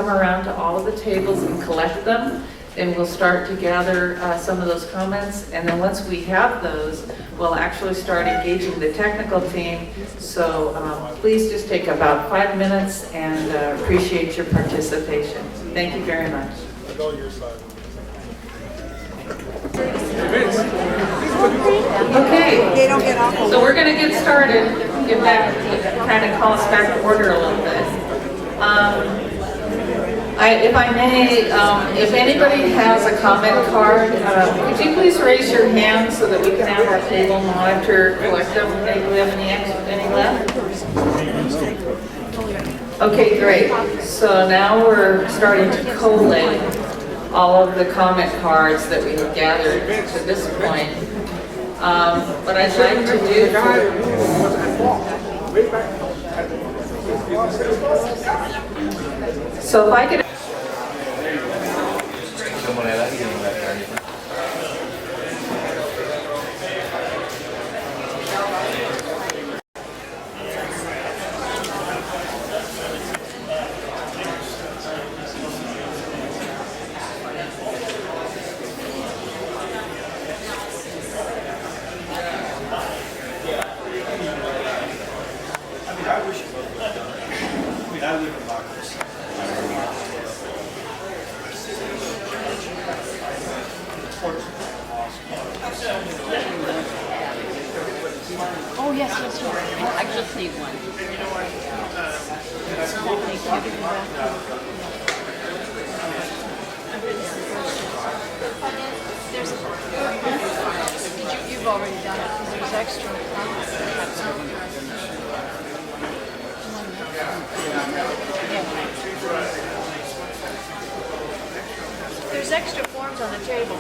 come around to all of the tables and collect them, and we'll start to gather some of those comments. And then once we have those, we'll actually start engaging the technical team. So please just take about 5 minutes, and appreciate your participation. Thank you very much. Okay, They don't get off. so we're going to get started, get back, kind of call us back to order a little bit. If I may, if anybody has a comment card, could you please raise your hand so that we can have our table monitor collect them? Do we have any left? Okay, great. So now we're starting to collate all of the comment cards that we have gathered to this point. What I'd like to do so if I could Oh, yes, yes, yes. I just need one. You've already done it, because there's extra. There's extra forms on the table.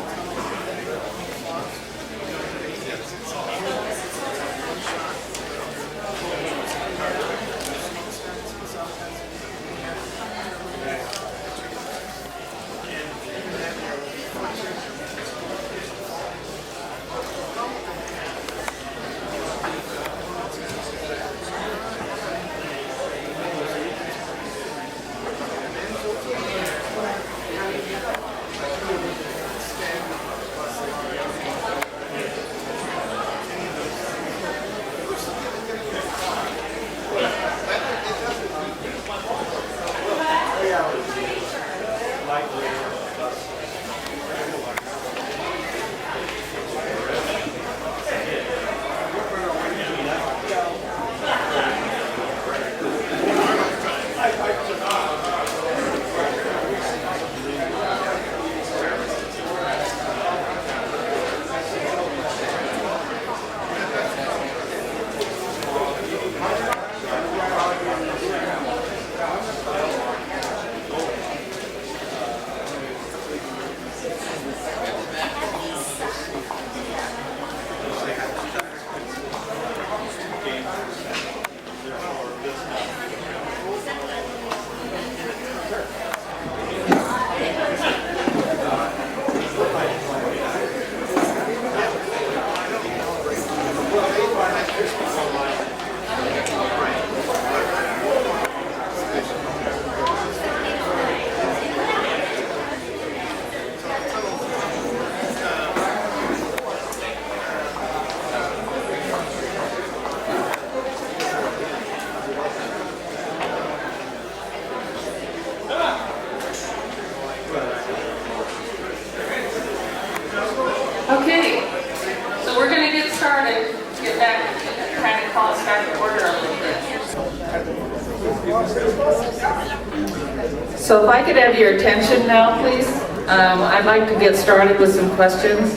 Okay, so we're going to get started, get back, kind of call us back to order a little bit. So if I could have your attention now, please. I'd like to get started with some questions.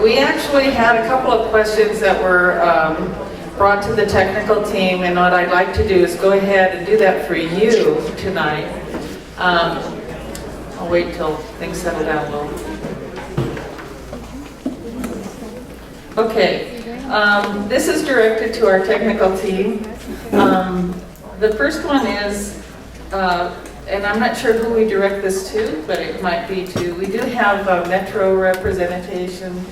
We actually had a couple of questions that were brought to the technical team, and what I'd like to do is go ahead and do that for you tonight. I'll wait till things settle down a little. Okay, this is directed to our technical team. The first one is, and I'm not sure who we direct this to, but it might be to, we do have Metro representation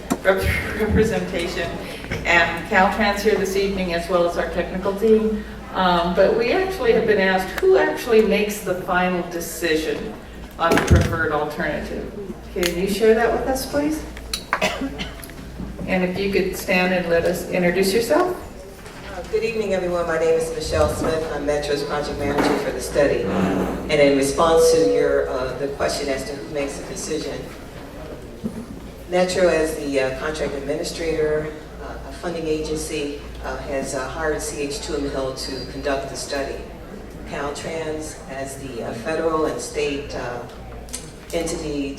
and Caltrans here this evening, as well as our technical team. But we actually have been asked, who actually makes the final decision on the preferred alternative? Can you share that with us, please? And if you could stand and let us introduce yourself. Good evening, everyone. My name is Michelle Smith. I'm Metro's project manager for the study. And in response to your the question as to who makes the decision, Metro, as the contract administrator, a funding agency, has hired CH2M Hill to conduct the study. Caltrans, as the federal and state entity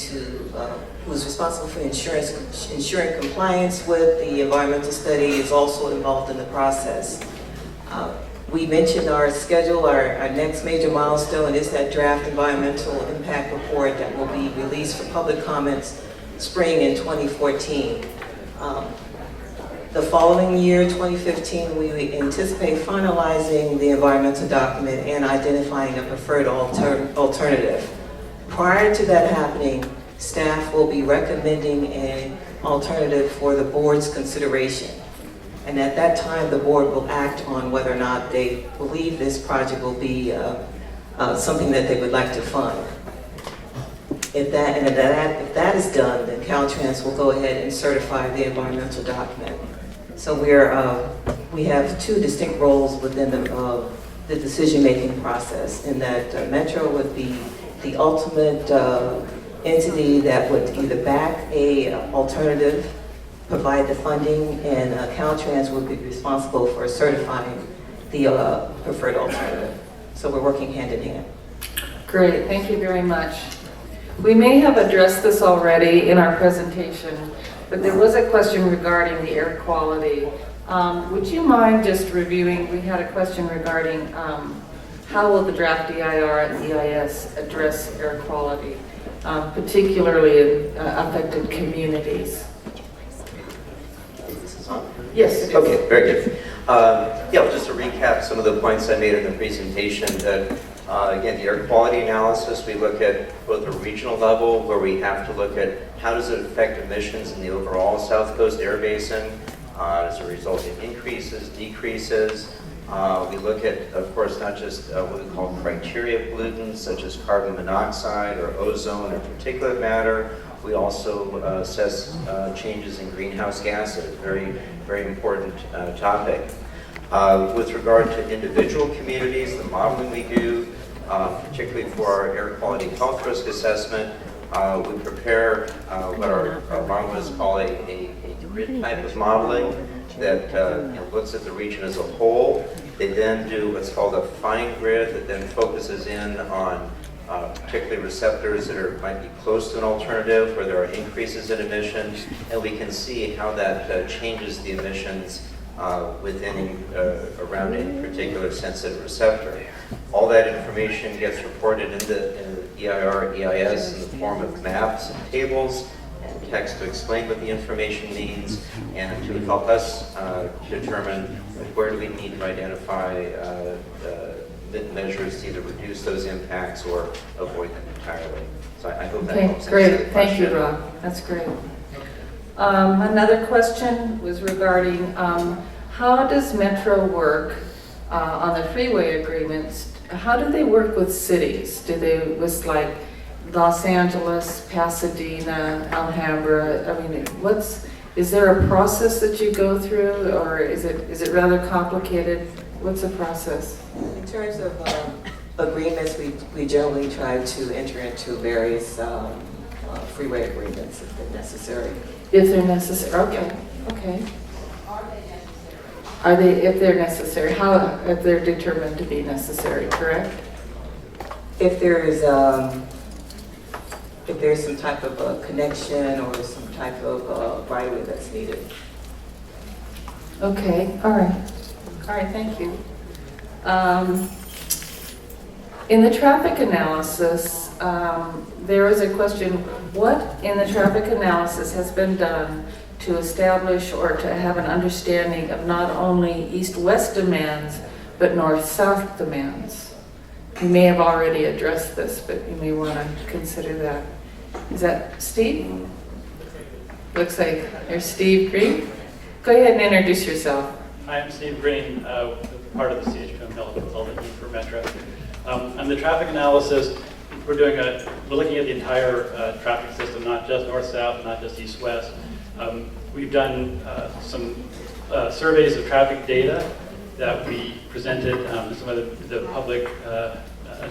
who's responsible for ensuring compliance with the environmental study, is also involved in the process. We mentioned our schedule. Our next major milestone is that draft environmental impact report that will be released for public comments spring in 2014. The following year, 2015, we anticipate finalizing the environmental document and identifying a preferred alternative. Prior to that happening, staff will be recommending an alternative for the board's consideration. And at that time, the board will act on whether or not they believe this project will be something that they would like to fund. If that is done, then Caltrans will go ahead and certify the environmental document. So we have two distinct roles within the decision-making process, in that Metro would be the ultimate entity that would either back a alternative, provide the funding, and Caltrans would be responsible for certifying the preferred alternative. So we're working hand in hand. Great, thank you very much. We may have addressed this already in our presentation, but there was a question regarding the air quality. Would you mind just reviewing? We had a question regarding how will the draft EIR and EIS address air quality, particularly in affected communities? Yes, it is. Okay, very good. Yeah, just to recap some of the points I made in the presentation, that again, the air quality analysis, we look at both a regional level, where we have to look at how does it affect emissions in the overall South Coast air basin. Does it result in increases, decreases? We look at, of course, not just what we call criteria pollutants, such as carbon monoxide or ozone or particulate matter. We also assess changes in greenhouse gases, very, very important topic. With regard to individual communities, the modeling we do, particularly for our air quality health risk assessment, we prepare what our modelers call a grid type of modeling that looks at the region as a whole. They then do what's called a fine grid that then focuses in on particularly receptors that might be close to an alternative, where there are increases in emissions, and we can see how that changes the emissions within around any particular sensitive receptor. All that information gets reported in the EIR, EIS in the form of maps and tables and text to explain what the information means, and to help us determine where do we need to identify measures to either reduce those impacts or avoid them entirely. So I hope that helps. Okay, great. Thank you, Rob. That's great. Another question was regarding how does Metro work on the freeway agreements? How do they work with cities? Do they with like Los Angeles, Pasadena, Alhambra? I mean, is there a process that you go through, or is it rather complicated? What's the process? In terms of agreements, we generally try to enter into various freeway agreements if they're necessary. If they're necessary, okay, okay. Are they, if they're necessary, how, if they're determined to be necessary, correct? If there's some type of a connection or some type of right-of-way that's needed. Okay, all right. All right, thank you. In the traffic analysis, there is a question, what in the traffic analysis has been done to establish or to have an understanding of not only east-west demands, but north-south demands? You may have already addressed this, but you may want to consider that. Is that Steve? Looks like you're Steve Green. Go ahead and introduce yourself. Hi, I'm Steve Green, part of the CH2ML consultant need for Metro. On the traffic analysis, we're looking at the entire traffic system, not just north-south, not just east-west. We've done some surveys of traffic data that we presented to some of the public,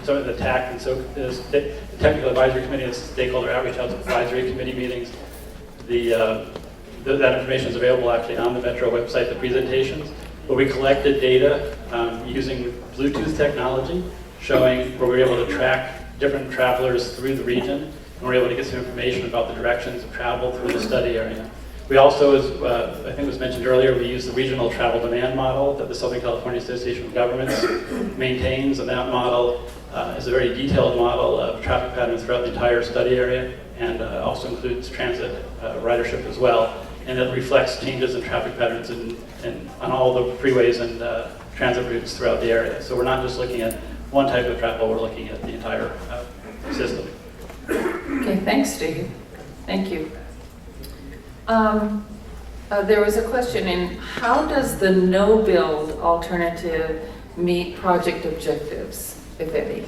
some of the TAC and so the Technical Advisory Committee and Stakeholder Outreach Advisory Committee meetings. That information is available actually on the Metro website, the presentations. But we collected data using Bluetooth technology, showing where we were able to track different travelers through the region, and we were able to get some information about the directions of travel through the study area. We also, as I think was mentioned earlier, we use the regional travel demand model that the Southern California Association of Governments maintains, and that model is a very detailed model of traffic patterns throughout the entire study area, and also includes transit ridership as well, and it reflects changes in traffic patterns on all the freeways and transit routes throughout the area. So we're not just looking at one type of travel, we're looking at the entire system. Okay, thanks, Steve. Thank you. There was a question in how does the no-build alternative meet project objectives, if any?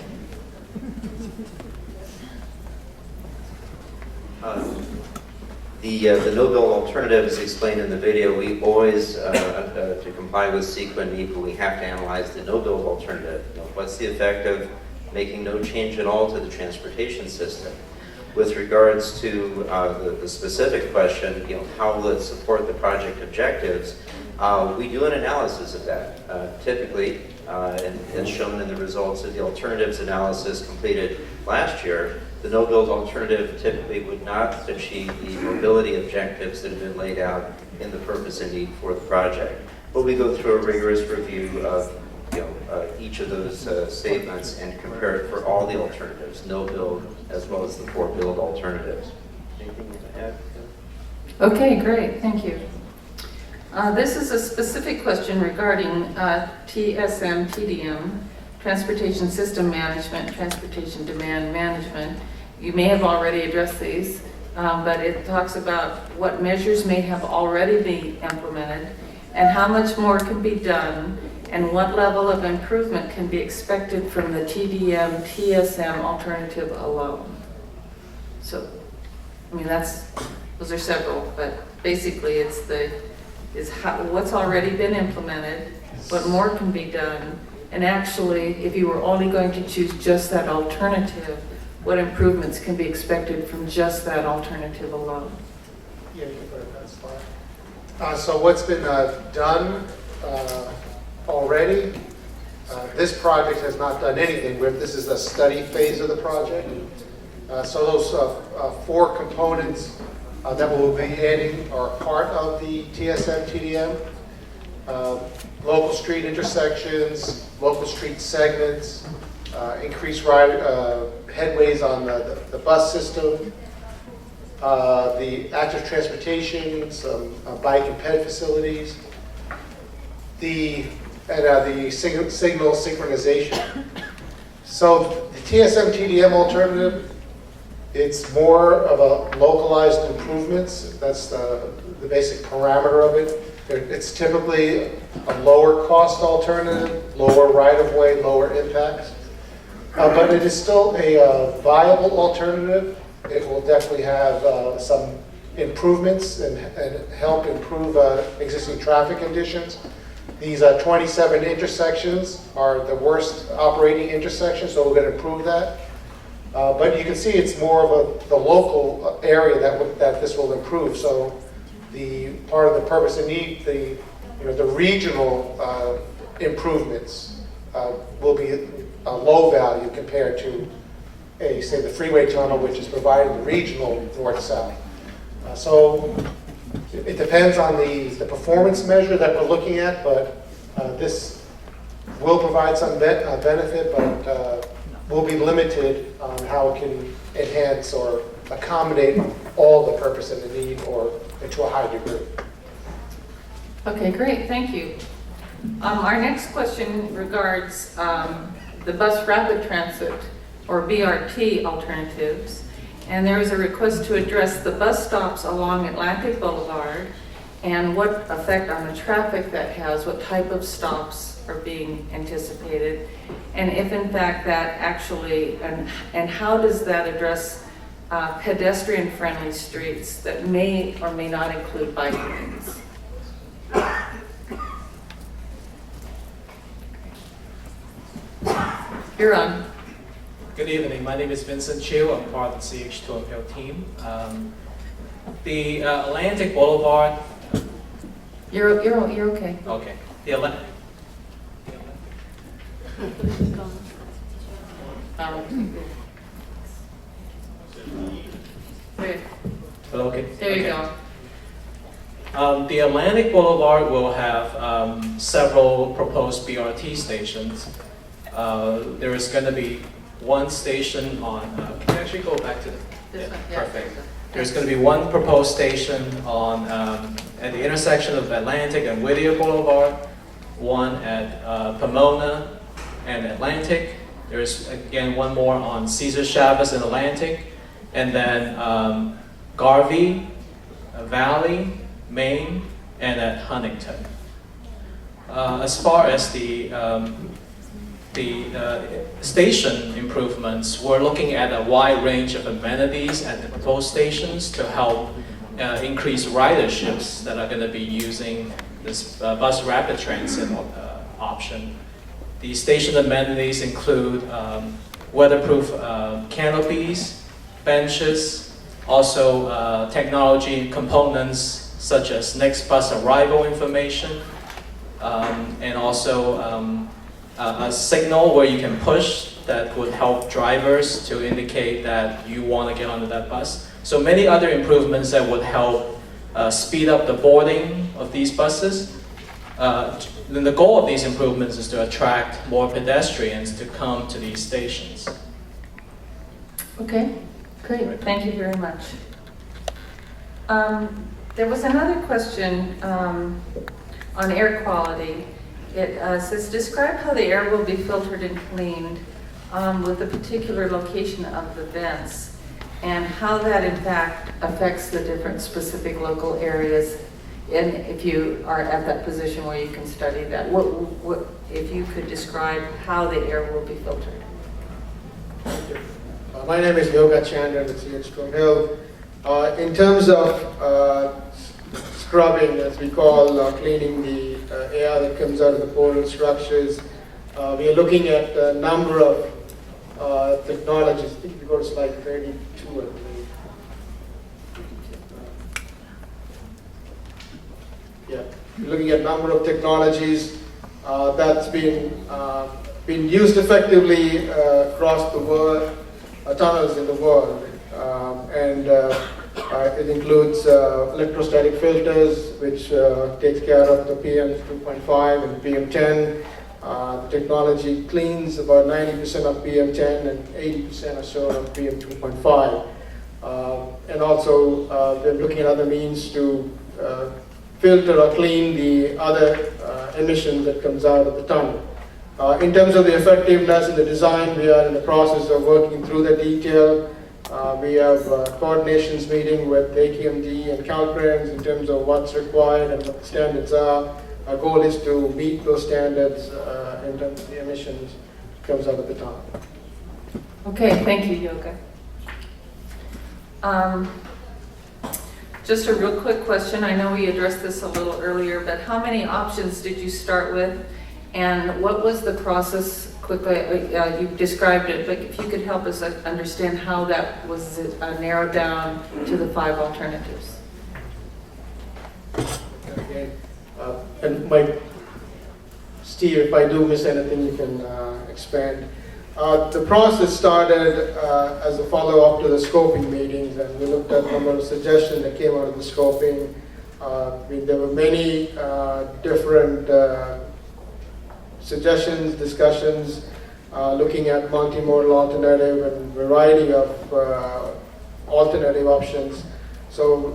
The no-build alternative is explained in the video. We always, to comply with CEQA and NEPA, we have to analyze the no-build alternative. What's the effect of making no change at all to the transportation system? With regards to the specific question, how will it support the project objectives? We do an analysis of that. Typically, and as shown in the results of the alternatives analysis completed last year, the no-build alternative typically would not achieve the mobility objectives that have been laid out in the purpose and need for the project. But we go through a rigorous review of each of those statements and compare it for all the alternatives, no-build as well as the 4-build alternatives. Anything to add? Okay, great, thank you. This is a specific question regarding TSM, TDM, Transportation System Management, Transportation Demand Management. You may have already addressed these, but it talks about what measures may have already been implemented and how much more can be done and what level of improvement can be expected from the TDM, TSM alternative alone. So, I mean, those are several, but basically it's what's already been implemented, what more can be done, and actually, if you were only going to choose just that alternative, what improvements can be expected from just that alternative alone? Yeah, you can put it that slide. So what's been done already, this project has not done anything with. This is the study phase of the project. So those 4 components that we'll be adding are part of the TSM TDM. Local street intersections, local street segments, increased headways on the bus system, the active transportation, some bike and ped facilities, the signal synchronization. So the TSM TDM alternative, it's more of a localized improvements. That's the basic parameter of it. It's typically a lower cost alternative, lower right-of-way, lower impacts. But it is still a viable alternative. It will definitely have some improvements and help improve existing traffic conditions. These 27 intersections are the worst operating intersections, so we're going to improve that. But you can see it's more of the local area that this will improve. So the part of the purpose and need, the regional improvements will be a low value compared to, say, the freeway tunnel, which is providing the regional north-south. So it depends on the performance measure that we're looking at, but this will provide some benefit, but will be limited on how it can enhance or accommodate all the purpose and the need, or to a high degree. Okay, great, thank you. Our next question regards the bus rapid transit, or BRT alternatives. And there is a request to address the bus stops along Atlantic Boulevard and what effect on the traffic that has, what type of stops are being anticipated, and if in fact that actually, and how does that address pedestrian-friendly streets that may or may not include bike lanes. You're on. Good evening. My name is Vincent Chiu. I'm part of the CH2 Appeal team. The Atlantic Boulevard. You're okay. Okay. The Atlantic. Okay. There you go. The Atlantic Boulevard will have several proposed BRT stations. There is going to be one station on, can you actually go back to the, This one, yeah. perfect. There's going to be one proposed station on, at the intersection of Atlantic and Whittier Boulevard, one at Pomona and Atlantic. There's again one more on Cesar Chavez and Atlantic, and then Garvey, Valley, Maine, and at Huntington. As far as the station improvements, we're looking at a wide range of amenities at the proposed stations to help increase riderships that are going to be using this bus rapid transit option. The station amenities include weatherproof canopies, benches, also technology components such as next bus arrival information, and also a signal where you can push that would help drivers to indicate that you want to get onto that bus. So many other improvements that would help speed up the boarding of these buses. Then the goal of these improvements is to attract more pedestrians to come to these stations. Okay, great. Thank you very much. There was another question on air quality. It says, describe how the air will be filtered and cleaned with the particular location of the vents, and how that in fact affects the different specific local areas, and if you are at that position where you can study that. What if you could describe how the air will be filtered? Thank you. My name is Yoga Chandra with CH2 Hill. In terms of scrubbing, as we call cleaning the air that comes out of the portal structures, we are looking at a number of technologies. I think we go to slide 32, I believe. Yeah, we're looking at a number of technologies that's been used effectively across the world, tunnels in the world, and it includes electrostatic filters, which takes care of the PM 2.5 and PM 10. The technology cleans about 90% of PM 10 and 80% or so of PM 2.5. And also, we're looking at other means to filter or clean the other emission that comes out of the tunnel. In terms of the effectiveness and the design, we are in the process of working through the detail. We have coordinations meeting with AQMD and Caltrans in terms of what's required and what the standards are. Our goal is to meet those standards in terms of the emissions that comes out of the tunnel. Okay, thank you, Yoga. Just a real quick question. I know we addressed this a little earlier, but how many options did you start with? And what was the process quickly? You described it, but if you could help us understand how that was narrowed down to the 5 alternatives. Okay. And Steve, if I do miss anything, you can expand. The process started as a follow-up to the scoping meetings, and we looked at a number of suggestions that came out of the scoping. There were many different suggestions, discussions, looking at multimodal alternative and variety of alternative options. So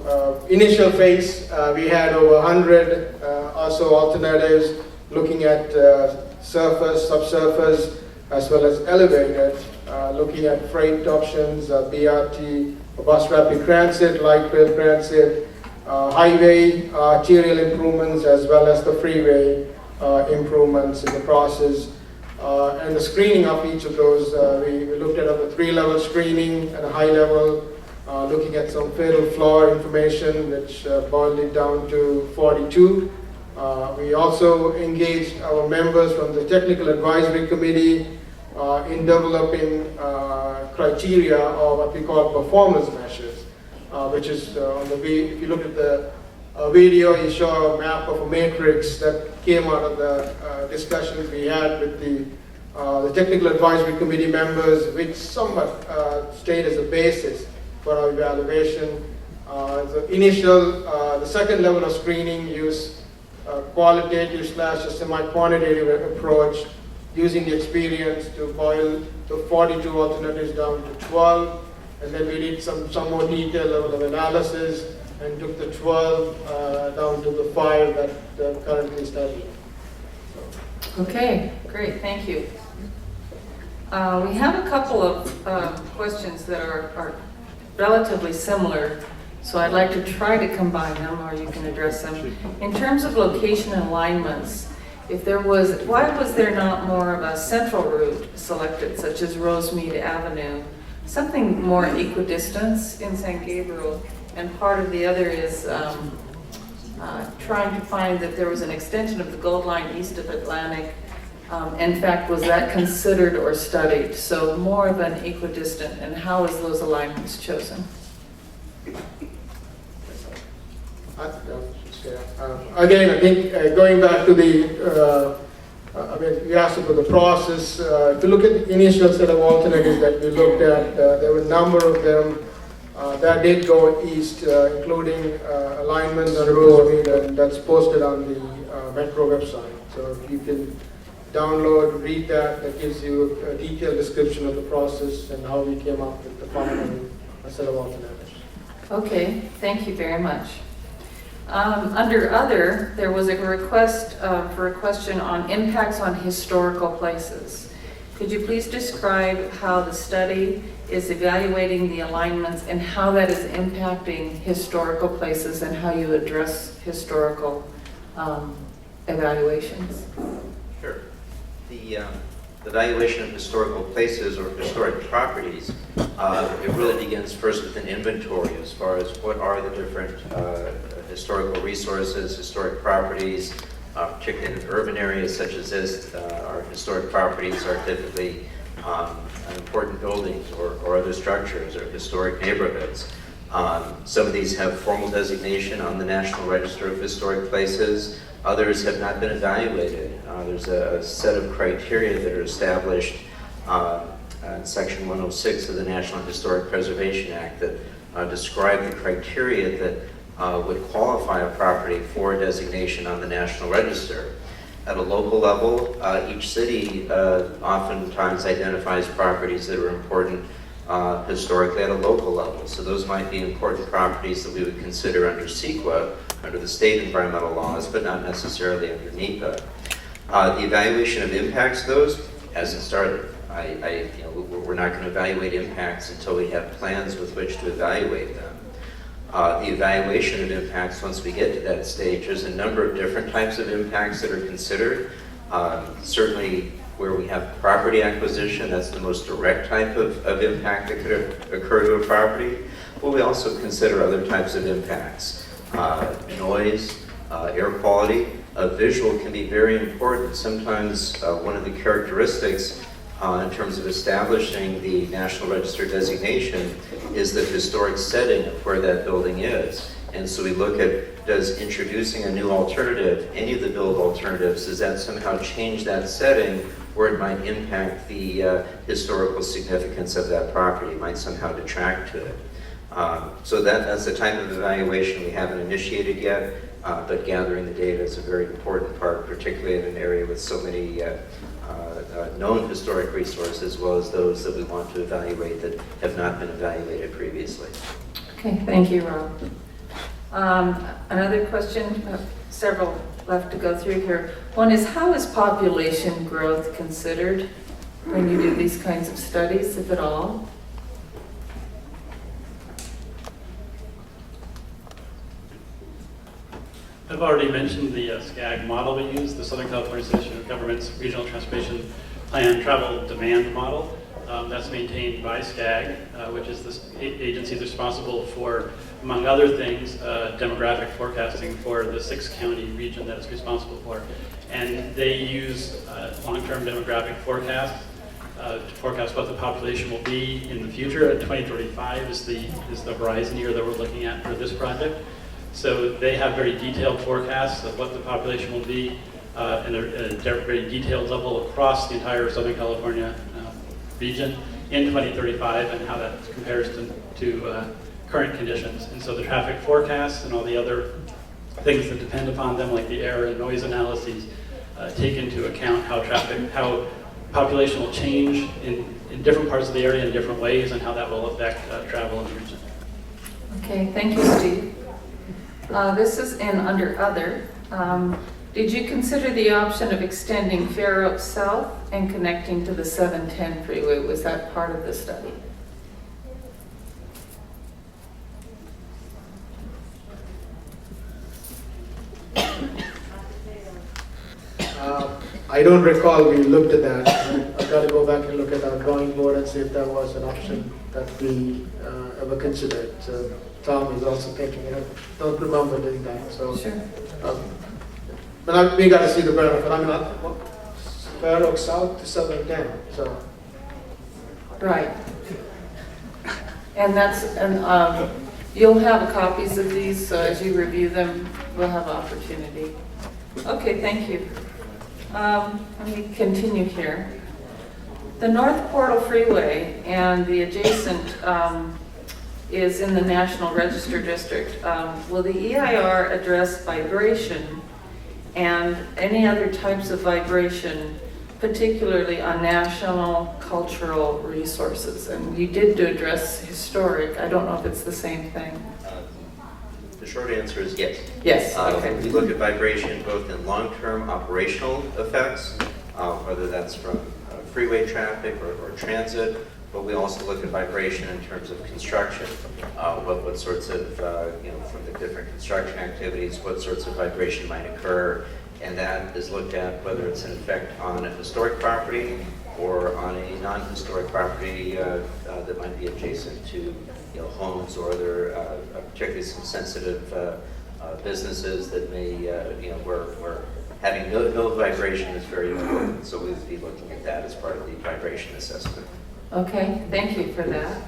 initial phase, we had over 100 or so alternatives, looking at surface, subsurface, as well as elevated, looking at freight options, BRT, bus rapid transit, light rail transit, highway arterial improvements as well as the freeway improvements in the process. And the screening of each of those, we looked at a 3-level screening at a high level, looking at some fatal flaw information, which boiled it down to 42. We also engaged our members from the Technical Advisory Committee in developing criteria or what we call performance measures, which is on the if you look at the video, you saw a map of a matrix that came out of the discussions we had with the Technical Advisory Committee members, which somewhat stayed as a basis for our evaluation. The second level of screening used qualitative / a semi-quantitative approach, using the experience to boil the 42 alternatives down to 12, and then we did some more detailed level of analysis and took the 12 down to the 5 that currently studying. Okay, great, thank you. We have a couple of questions that are relatively similar, so I'd like to try to combine them, or you can address them. In terms of location and alignments, why was there not more of a central route selected, such as Rosemead Avenue, something more equidistant in San Gabriel? And part of the other is trying to find that there was an extension of the Gold Line east of Atlantic. In fact, was that considered or studied? So more of an equidistant, and how is those alignments chosen? Again, I think going back to you asked about the process. If you look at the initial set of alternatives that we looked at, there were a number of them that did go east, including alignments on Rosemead, and that's posted on the Metro website. So if you can download, read that gives you a detailed description of the process and how we came up with the final set of alternatives. Okay, thank you very much. Under other, there was a request for a question on impacts on historical places. Could you please describe how the study is evaluating the alignments and how that is impacting historical places and how you address historical evaluations? Sure. The evaluation of historical places or historic properties, it really begins first with an inventory as far as what are the different historical resources, historic properties, particularly in urban areas such as this. Our historic properties are typically important buildings or other structures or historic neighborhoods. Some of these have formal designation on the National Register of Historic Places. Others have not been evaluated. There's a set of criteria that are established in Section 106 of the National Historic Preservation Act that describe the criteria that would qualify a property for designation on the National Register. At a local level, each city oftentimes identifies properties that are important historically at a local level. So those might be important properties that we would consider under CEQA, under the state environmental laws, but not necessarily under NEPA. The evaluation of impacts, those hasn't started. We're not going to evaluate impacts until we have plans with which to evaluate them. The evaluation of impacts, once we get to that stage, there's a number of different types of impacts that are considered. Certainly where we have property acquisition, that's the most direct type of impact that could occur to a property. But we also consider other types of impacts. Noise, air quality, visual can be very important. Sometimes one of the characteristics in terms of establishing the National Register designation is the historic setting of where that building is. And so we look at, does introducing a new alternative, any of the build alternatives, does that somehow change that setting where it might impact the historical significance of that property, it might somehow detract to it. So that's the type of evaluation we haven't initiated yet, but gathering the data is a very important part, particularly in an area with so many known historic resources, as well as those that we want to evaluate that have not been evaluated previously. Okay, thank you, Rob. Another question, several left to go through here. One is, how is population growth considered when you do these kinds of studies, if at all? I've already mentioned the SCAG model we use, the Southern California Association of Governments Regional Transportation Plan Travel Demand Model. That's maintained by SCAG, which is the agency responsible for, among other things, demographic forecasting for the 6-county region that it's responsible for. And they use long-term demographic forecasts to forecast what the population will be in the future. At 2035 is the horizon year that we're looking at for this project. So they have very detailed forecasts of what the population will be in a very detailed level across the entire Southern California region in 2035 and how that compares to current conditions. And so the traffic forecasts and all the other things that depend upon them, like the air and noise analyses, take into account how population will change in different parts of the area in different ways and how that will affect travel in the region. Okay, thank you, Steve. This is in under other. Did you consider the option of extending Fair Oaks South and connecting to the 710 freeway? Was that part of the study? I don't recall we looked at that. I've got to go back and look at our drawing board and see if that was an option that we ever considered. So Tom is also thinking, I don't remember doing that. So, Sure. But we got to see the benefit. I mean, Fair Oaks South to 710. So. Right. And you'll have copies of these, so as you review them, we'll have opportunity. Okay, thank you. Let me continue here. The North Portal Freeway and the adjacent is in the National Register District. Will the EIR address vibration and any other types of vibration, particularly on national cultural resources? And you did address historic. I don't know if it's the same thing. The short answer is yes. Yes, okay. We look at vibration both in long-term operational effects, whether that's from freeway traffic or transit, but we also look at vibration in terms of construction, what sorts of, from the different construction activities, what sorts of vibration might occur, and that is looked at whether it's an effect on a historic property or on a non-historic property that might be adjacent to homes or other, particularly some sensitive businesses that may, where having no vibration is very important. So we would be looking at that as part of the vibration assessment. Okay, thank you for that.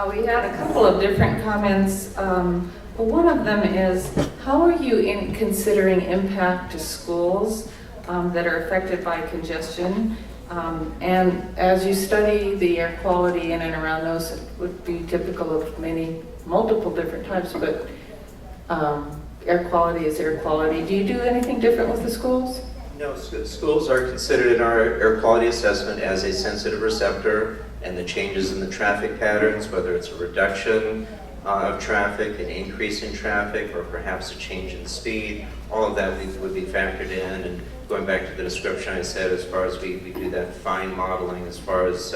We had a couple of different comments. But one of them is, how are you considering impact to schools that are affected by congestion? And as you study the air quality in and around those, it would be typical of multiple different types, but air quality is air quality. Do you do anything different with the schools? No, schools are considered in our air quality assessment as a sensitive receptor, and the changes in the traffic patterns, whether it's a reduction of traffic, an increase in traffic, or perhaps a change in speed, all of that would be factored in. And going back to the description I said, as far as we do that fine modeling, as far as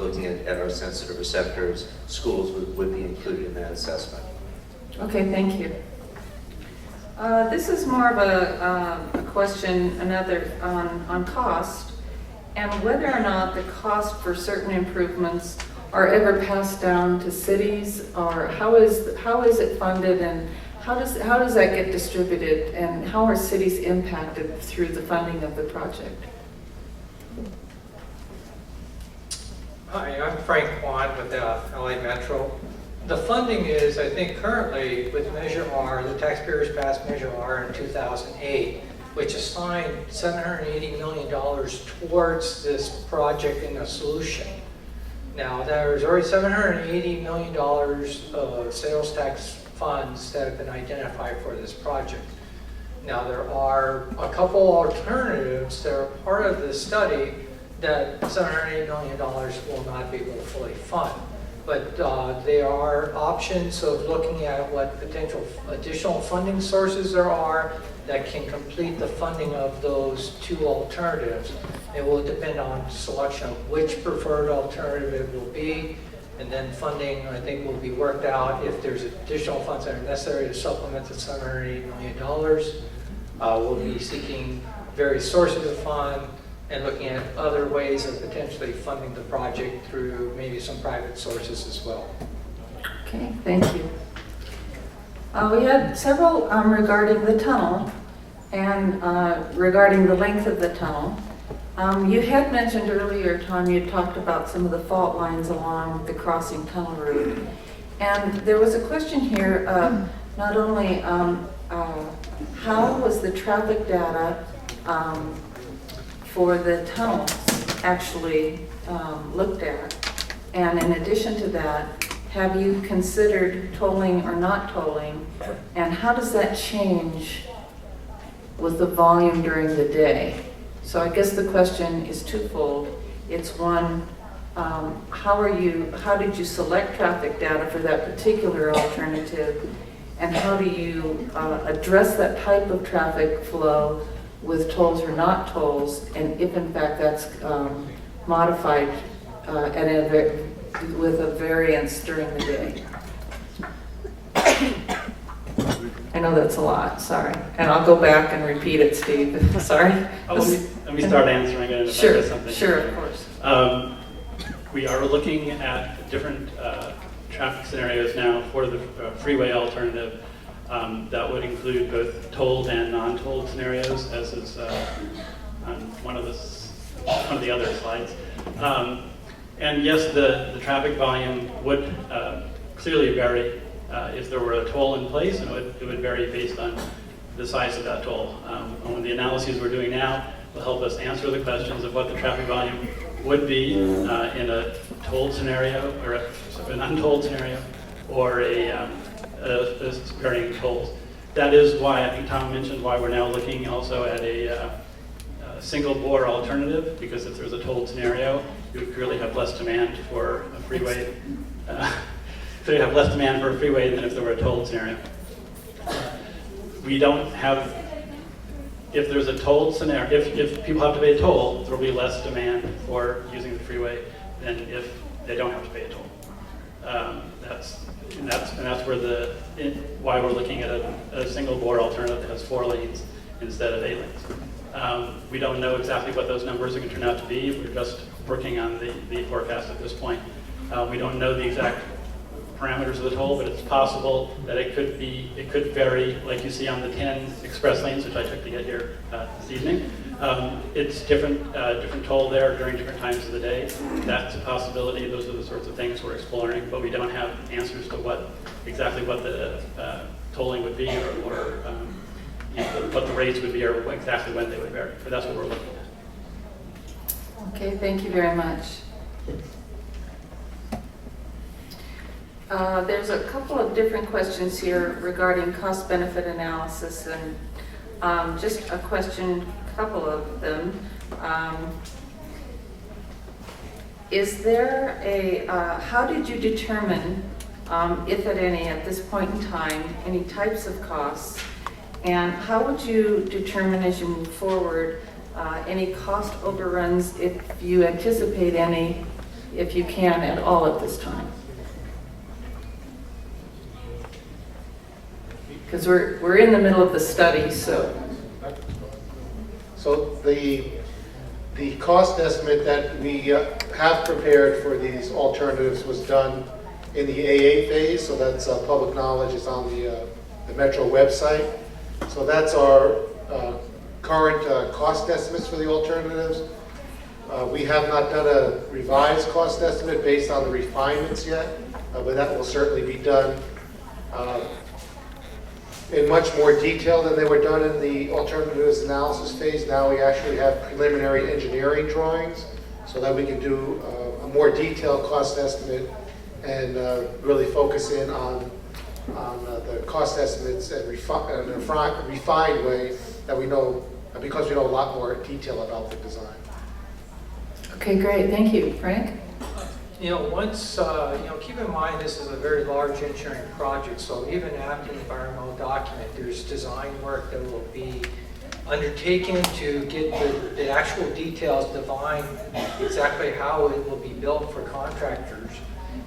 looking at our sensitive receptors, schools would be included in that assessment. Okay, thank you. This is more of a question, on cost, and whether or not the cost for certain improvements are ever passed down to cities, or how is it funded, and how does that get distributed, and how are cities impacted through the funding of the project? Hi, I'm Frank Kwan with LA Metro. The funding is, I think currently with Measure R, the taxpayers passed Measure R in 2008, which assigned $780 million towards this project and a solution. Now, there's already $780 million of sales tax funds that have been identified for this project. Now, there are a couple alternatives that are part of the study that $780 million will not be able to fully fund. But there are options of looking at what potential additional funding sources there are that can complete the funding of those two alternatives. It will depend on selection of which preferred alternative it will be, And then funding, I think, will be worked out if there's additional funds that are necessary to supplement the $780 million. We'll be seeking various sources of fund and looking at other ways of potentially funding the project through maybe some private sources as well. Okay, thank you. We had several regarding the tunnel and regarding the length of the tunnel. You had mentioned earlier, Tom, you talked about some of the fault lines along the crossing tunnel route. And there was a question here of not only how was the traffic data for the tunnels actually looked at? And in addition to that, have you considered tolling or not tolling? And how does that change with the volume during the day? So I guess the question is twofold. It's one, how did you select traffic data for that particular alternative? And how do you address that type of traffic flow with tolls or not tolls? And if in fact that's modified with a variance during the day? I know that's a lot, sorry. And I'll go back and repeat it, Steve, sorry. Let me start answering it if I Sure, miss something. sure, of course. We are looking at different traffic scenarios now for the freeway alternative. That would include both tolled and non-tolled scenarios, as is on one of the other slides. And yes, the traffic volume would clearly vary if there were a toll in place, and it would vary based on the size of that toll. One of the analyses we're doing now will help us answer the questions of what the traffic volume would be in a tolled scenario, or an untolled scenario, or a varying tolls. That is why, I think Tom mentioned, why we're now looking also at a single bore alternative, because if there's a tolled scenario, you would clearly have less demand for a freeway. So you have less demand for a freeway than if there were a tolled scenario. We don't have, if there's a tolled scenario, if people have to pay a toll, there will be less demand for using the freeway than if they don't have to pay a toll. That's where why we're looking at a single bore alternative that has 4 lanes instead of 8 lanes. We don't know exactly what those numbers are going to turn out to be. We're just working on the forecast at this point. We don't know the exact parameters of the toll, but it's possible that it could vary, like you see on the 10 express lanes, which I took to get here this evening. It's different toll there during different times of the day. That's a possibility. Those are the sorts of things we're exploring, but we don't have answers to exactly what the tolling would be, or what the rates would be, or exactly when they would vary. But that's what we're looking at. Okay, thank you very much. There's a couple of different questions here regarding cost-benefit analysis, and just a couple of them. Is there how did you determine, if at any, at this point in time, any types of costs, and how would you determine as you move forward any cost overruns, if you anticipate any, if you can at all at this time? Because we're in the middle of the study, so. So the cost estimate that we have prepared for these alternatives was done in the AA phase, so that's public knowledge. It's on the Metro website. So that's our current cost estimates for the alternatives. We have not done a revised cost estimate based on the refinements yet, but that will certainly be done in much more detail than they were done in the alternatives analysis phase. Now we actually have preliminary engineering drawings so that we can do a more detailed cost estimate and really focus in on the cost estimates in a refined way that we know, because we know a lot more detail about the design. Okay, great, thank you. Frank? Keep in mind this is a very large engineering project, so even after the environmental document, there's design work that will be undertaken to get the actual details defined, exactly how it will be built for contractors.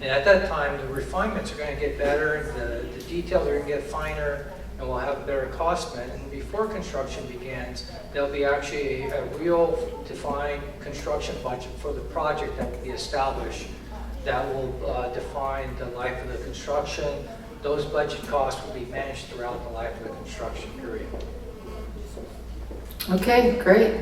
And at that time, the refinements are going to get better, and the details are going to get finer, and we'll have a better cost estimate. And before construction begins, there'll be actually a real defined construction budget for the project that will be established that will define the life of the construction. Those budget costs will be managed throughout the life of the construction period. Okay, great.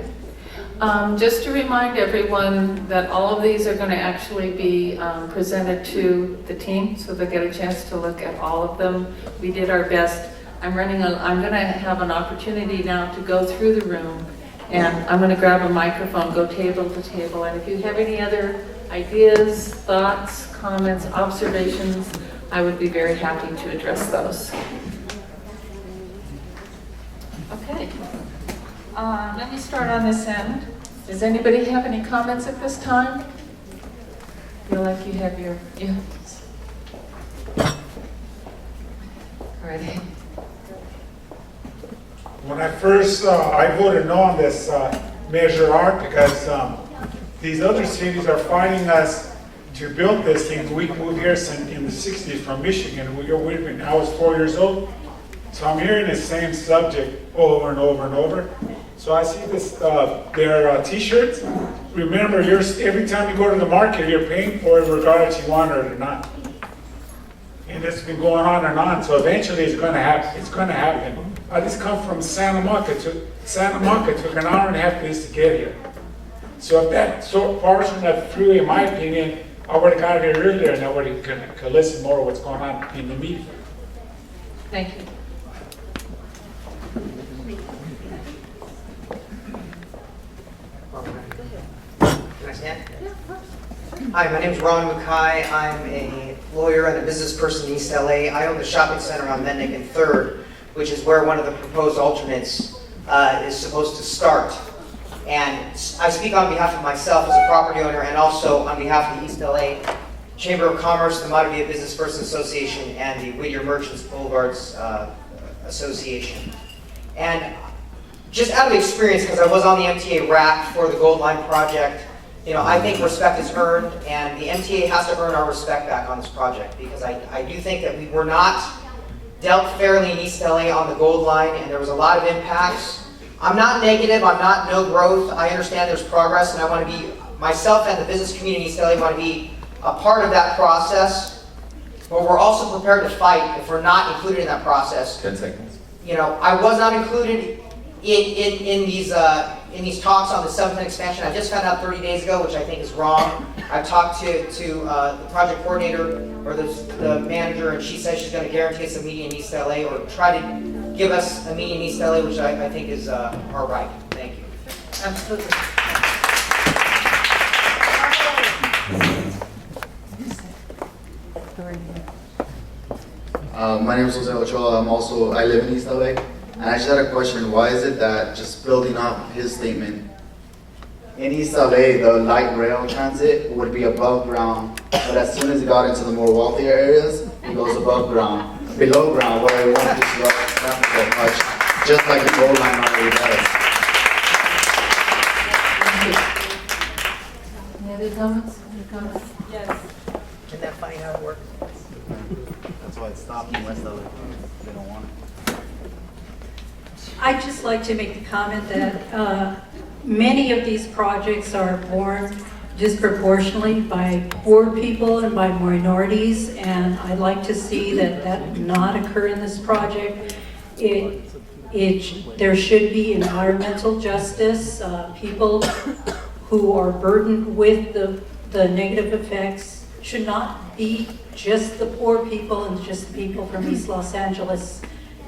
Just to remind everyone that all of these are going to actually be presented to the team, so they get a chance to look at all of them. We did our best. I'm going to have an opportunity now to go through the room, and I'm going to grab a microphone, go table to table, and if you have any other ideas, thoughts, comments, observations, I would be very happy to address those. Okay. Let me start on this end. Does anybody have any comments at this time? Feel like you have your, yeah. All right. When I first, I voted no on this Measure R because these other cities are fighting us to build this thing. We moved here in the 60s from Michigan. I was 4 years old. So I'm hearing the same subject over and over and over. So I see this, their t-shirts. Remember, every time you go to the market, you're paying for it regardless you want it or not. And it's been going on and on. So eventually it's going to happen. It's going to happen. I just come from Santa Monica. Santa Monica took an hour and a half days to get here. So if that portion of the freeway, in my opinion, I would have got here earlier and nobody could listen more to what's going on in the media. Thank you. Can I stand? Hi, my name is Ron Mukai. I'm a lawyer and a business person in East LA. I own the shopping center on Mendick and 3rd, which is where one of the proposed alternates is supposed to start. And I speak on behalf of myself as a property owner and also on behalf of the East LA Chamber of Commerce, the Monterey Business Persons Association, and the Whittier Merchants Boulevards Association. And just out of experience, because I was on the MTA RAC for the Gold Line project, I think respect is earned, and the MTA has to earn our respect back on this project, because I do think that we were not dealt fairly in East LA on the Gold Line, and there was a lot of impacts. I'm not negative, I'm not no growth. I understand there's progress, and I want to be, myself and the business community in East LA want to be a part of that process, but we're also prepared to fight if we're not included in that process. 10 seconds. I was not included in these talks on the 710 expansion. I just found out 30 days ago, which I think is wrong. I talked to the project coordinator or the manager, and she says she's going to guarantee us a meeting in East LA or try to give us a meeting in East LA, which I think is our right. Thank you. Absolutely. My name is Jose Ochoa. I live in East LA. And I just had a question. Why is it that, just building up his statement, in East LA, the light rail transit would be above ground, but as soon as it got into the more wealthier areas, it goes below ground, where it won't disrupt traffic that much, just like the Gold Line already does. Any other comments? Yes. Isn't that funny how it works? That's why it's stopped in West LA. They don't want it. I'd just like to make the comment that many of these projects are borne disproportionately by poor people and by minorities, and I'd like to see that not occur in this project. There should be environmental justice. People who are burdened with the negative effects should not be just the poor people and just the people from East Los Angeles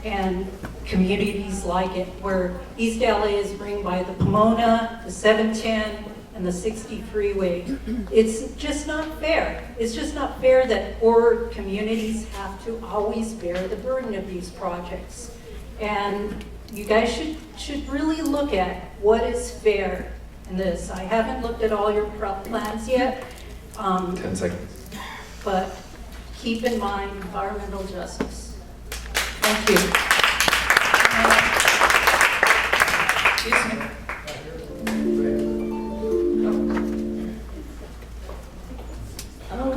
and communities like it, where East LA is ringed by the Pomona, the 710, and the 60 freeway. It's just not fair. It's just not fair that poor communities have to always bear the burden of these projects. And you guys should really look at what is fair in this. I haven't looked at all your plans yet. 10 seconds. But keep in mind environmental justice. Thank you. Excuse me.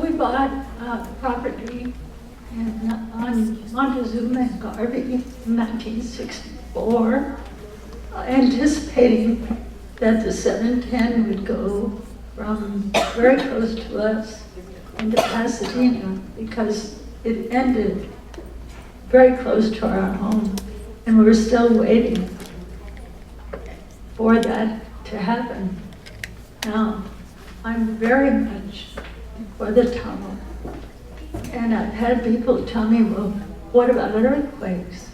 We bought Kalamazoo and Garvey in 1964, anticipating that the 710 would go from very close to us into Pasadena because it ended very close to our home, and we're still waiting for that to happen. Now, I'm very much for the tunnel, and I've had people tell me, well, what about earthquakes?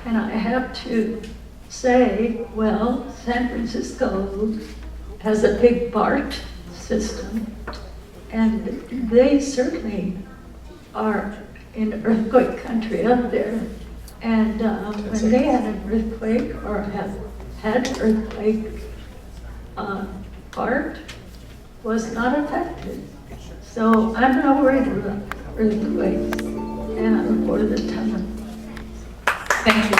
And I have to say, well, San Francisco has a big BART system, and they certainly are in earthquake country up there. And when they had an earthquake or have had an earthquake, BART was not affected. So I'm not worried about earthquakes, and I'm for the tunnel. Thank you.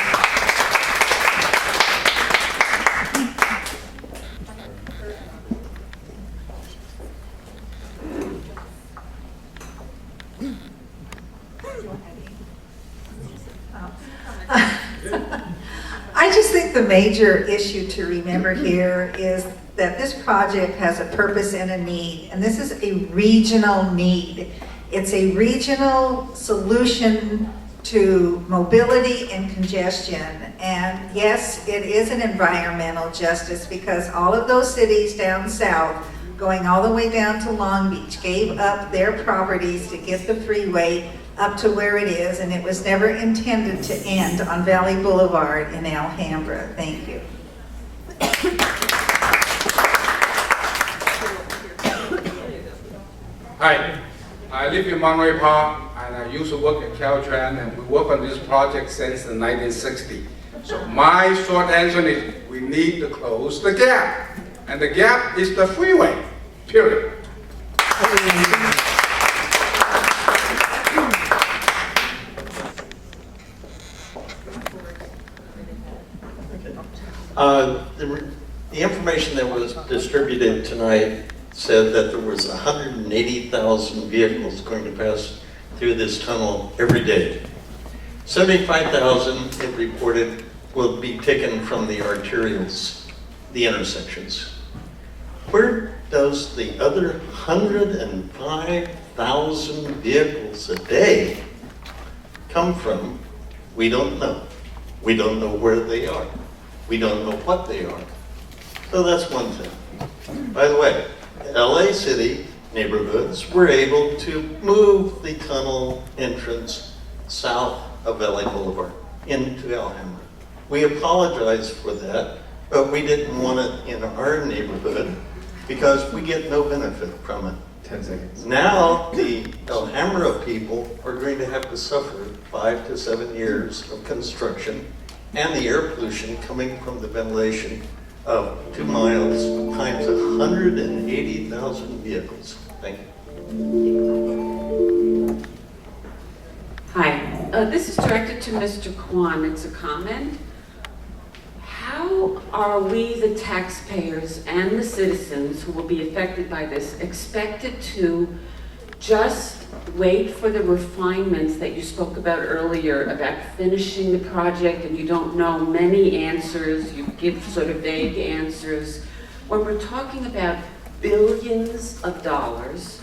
I just think the major issue to remember here is that this project has a purpose and a need, and this is a regional need. It's a regional solution to mobility and congestion. And yes, it is an environmental justice because all of those cities down south, going all the way down to Long Beach, gave up their properties to get the freeway up to where it is, and it was never intended to end on Valley Boulevard in Alhambra. Thank you. Hi, I live in Monterey Park, and I used to work at Caltrans, and we work on this project since the 1960s. So my short answer is we need to close the gap, and the gap is the freeway, period. The information that was distributed tonight said that there was 180,000 vehicles going to pass through this tunnel every day. 75,000, it reported, will be taken from the arterials, the intersections. Where does the other 105,000 vehicles a day come from? We don't know. We don't know where they are. We don't know what they are. So that's one thing. By the way, LA City neighborhoods were able to move the tunnel entrance south of LA Boulevard into Alhambra. We apologize for that, but we didn't want it in our neighborhood because we get no benefit from it. 10 seconds. Now, the Alhambra people are going to have to suffer 5 to 7 years of construction and the air pollution coming from the ventilation of 2 miles times 180,000 vehicles. Thank you. Hi, this is directed to Mr. Kwan. It's a comment. How are we, the taxpayers and the citizens who will be affected by this, expected to just wait for the refinements that you spoke about earlier about finishing the project and you don't know many answers, you give sort of vague answers. When we're talking about billions of dollars,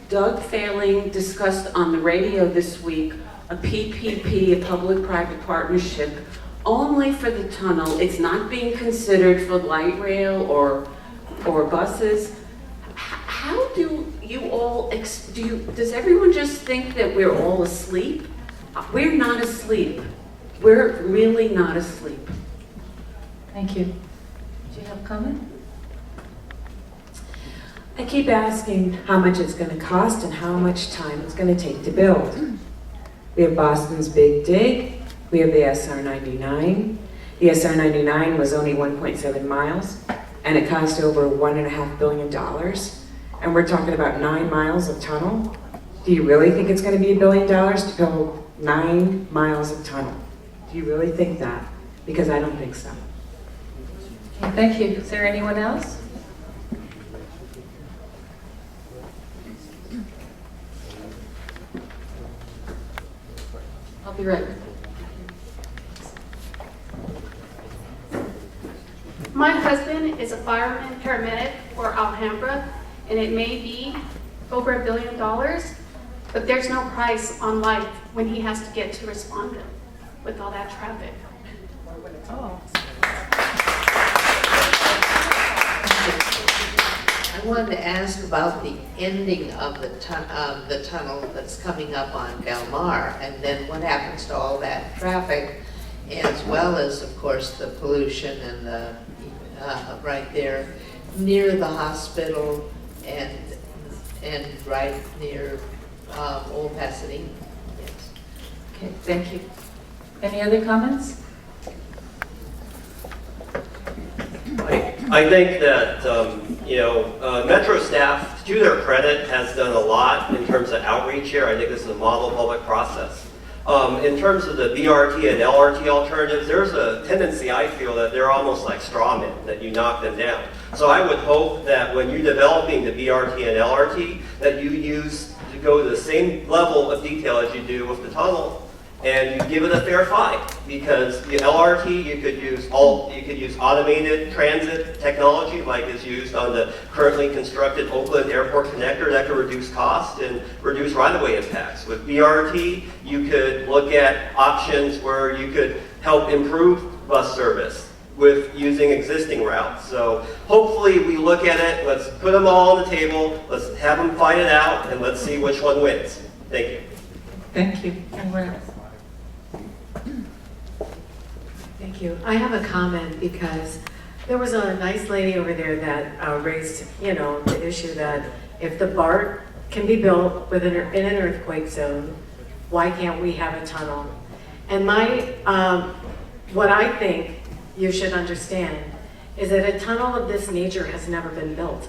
Doug Failing discussed on the radio this week a PPP, a public-private partnership, only for the tunnel. It's not being considered for light rail or buses. How do you all, does everyone just think that we're all asleep? We're not asleep. We're really not asleep. Thank you. Do you have a comment? I keep asking how much it's going to cost and how much time it's going to take to build. We have Boston's Big Dig. We have the SR99. The SR99 was only 1.7 miles, and it cost over $1.5 billion. And we're talking about 9 miles of tunnel. Do you really think it's going to be $1 billion to build 9 miles of tunnel? Do you really think that? Because I don't think so. Okay, thank you. Is there anyone else? I'll be right with you. My husband is a fireman paramedic for Alhambra, and it may be over $1 billion, but there's no price on life when he has to get to respond with all that traffic. Oh. I wanted to ask about the ending of the tunnel that's coming up on Del Mar, and then what happens to all that traffic, as well as, of course, the pollution and the right there near the hospital and right near Old Pasadena. Yes. Okay, thank you. Any other comments? I think that, Metro staff, to their credit, has done a lot in terms of outreach here. I think this is a model public process. In terms of the BRT and LRT alternatives, there's a tendency, I feel, that they're almost like straw men, that you knock them down. So I would hope that when you're developing the BRT and LRT, that you go to the same level of detail as you do with the tunnel, and you give it a fair fight, because the LRT, you could use automated transit technology like is used on the currently constructed Oakland Airport connector that could reduce cost and reduce right-of-way impacts. With BRT, you could look at options where you could help improve bus service with using existing routes. So hopefully we look at it, let's put them all on the table, let's have them fight it out, and let's see which one wins. Thank you. Thank you. Anyone else? Thank you. I have a comment because there was a nice lady over there that raised, the issue that if the BART can be built in an earthquake zone, why can't we have a tunnel? And what I think you should understand is that a tunnel of this nature has never been built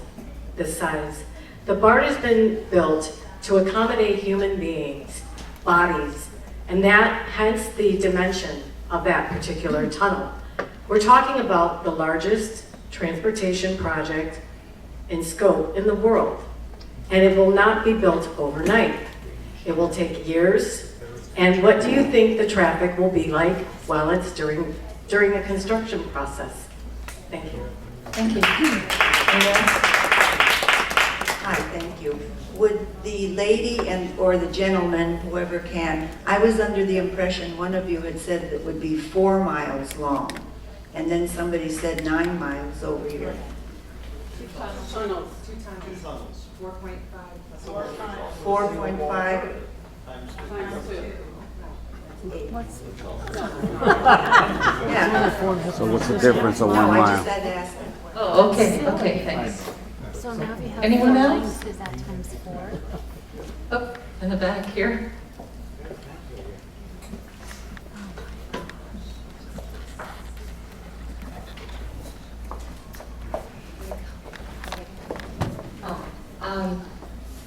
this size. The BART has been built to accommodate human beings, bodies, and hence the dimension of that particular tunnel. We're talking about the largest transportation project in scope in the world, and it will not be built overnight. It will take years, and what do you think the traffic will be like while it's during a construction process? Thank you. Thank you. Hi, thank you. Would the lady or the gentleman, whoever can, I was under the impression one of you had said that it would be 4 miles long, and then somebody said 9 miles over here. 2 tunnels. 2 tunnels. 4.5. 4.5. Times 2. Yeah. So what's the difference of 1 mile? I just had to ask. Oh, okay, thanks. So now if you have Anyone 4 else? lines, is that times 4? Oh, in the back here.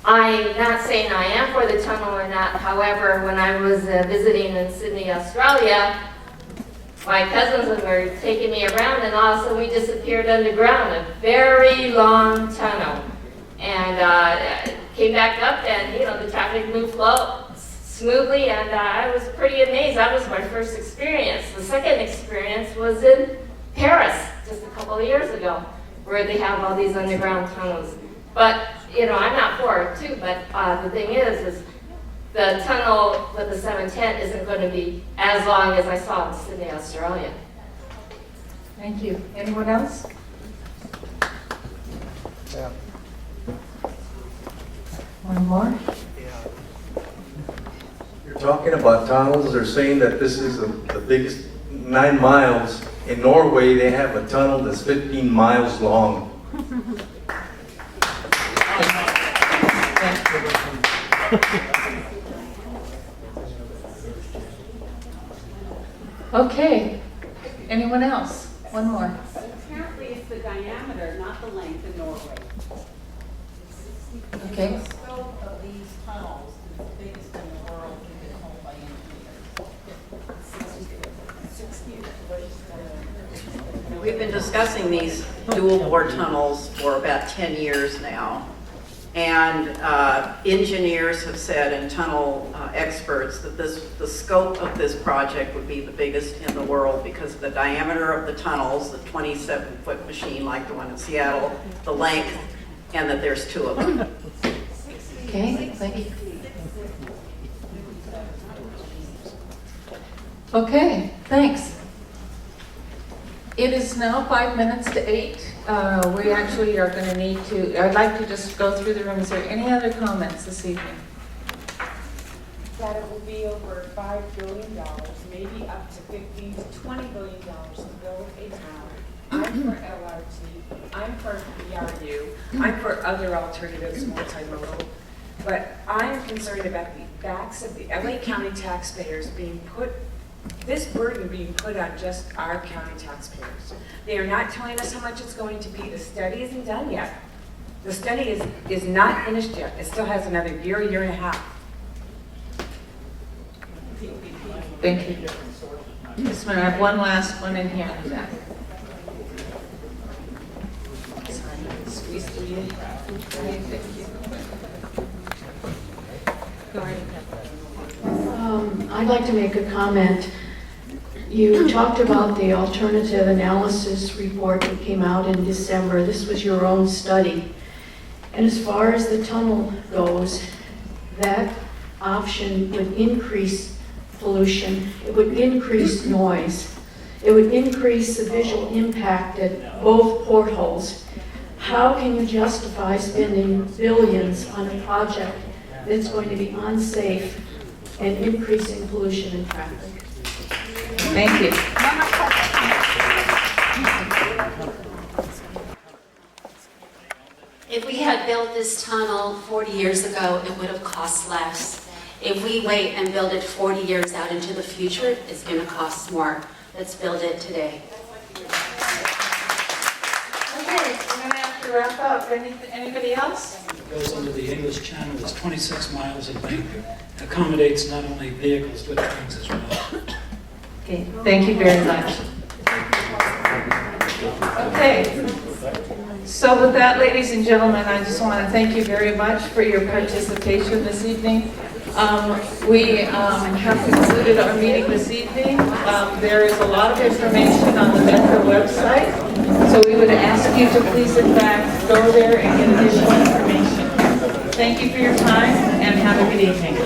I'm not saying I am for the tunnel or not. However, when I was visiting in Sydney, Australia, my cousins were taking me around, and all of a sudden we disappeared underground, a very long tunnel. And came back up, and the traffic moved smoothly, and I was pretty amazed. That was my first experience. The second experience was in Paris, just a couple of years ago, where they have all these underground tunnels. But I'm not for it too, but the thing is the tunnel with the 710 isn't going to be as long as I saw in Sydney, Australia. Thank you. Anyone else? Yeah. One more? You're talking about tunnels. They're saying that this is the biggest 9 miles. In Norway, they have a tunnel that's 15 miles long. Okay. Anyone else? One more. But apparently it's the diameter, not the length in Norway. Okay. The scope of these tunnels is the biggest in the world if it's held by engineers. We've been discussing these dual bore tunnels for about 10 years now. And engineers have said, and tunnel experts, that the scope of this project would be the biggest in the world because of the diameter of the tunnels, the 27-foot machine like the one in Seattle, the length, and that there's 2 of them. Okay, thank you. Okay, thanks. It is now 5 minutes to 8. We actually are going to need to, I'd like to just go through the room. Is there any other comments this evening? That it will be over $5 billion, maybe up to $15 to $20 billion to build a town. I'm for LRT, I'm for BRU, I'm for other alternatives, multimodal, but I'm concerned about the backs of the LA County taxpayers being put, this burden being put on just our county taxpayers. They are not telling us how much it's going to be. The study isn't done yet. The study is not finished yet. It still has another year and a half. Thank you. Yes, ma'am. I have one last one in here. Squeeze through you. Thank you. Go ahead. I'd like to make a comment. You talked about the alternative analysis report that came out in December. This was your own study. And as far as the tunnel goes, that option would increase pollution. It would increase noise. It would increase the visual impact at both portholes. How can you justify spending billions on a project that's going to be unsafe and increasing pollution and traffic? Thank you. If we had built this tunnel 40 years ago, it would have cost less. If we wait and build it 40 years out into the future, it's going to cost more. Let's build it today. Okay, we're going to have to wrap up. Anybody else? It goes under the English Channel. It's 26 miles in length. It accommodates not only vehicles but trains as well. Okay, thank you very much. Okay, so with that, ladies and gentlemen, I just want to thank you very much for your participation this evening. We have concluded our meeting this evening. There is a lot of information on the Metro website, so we would ask you to please, in fact, go there and get additional information. Thank you for your time, and have a good evening.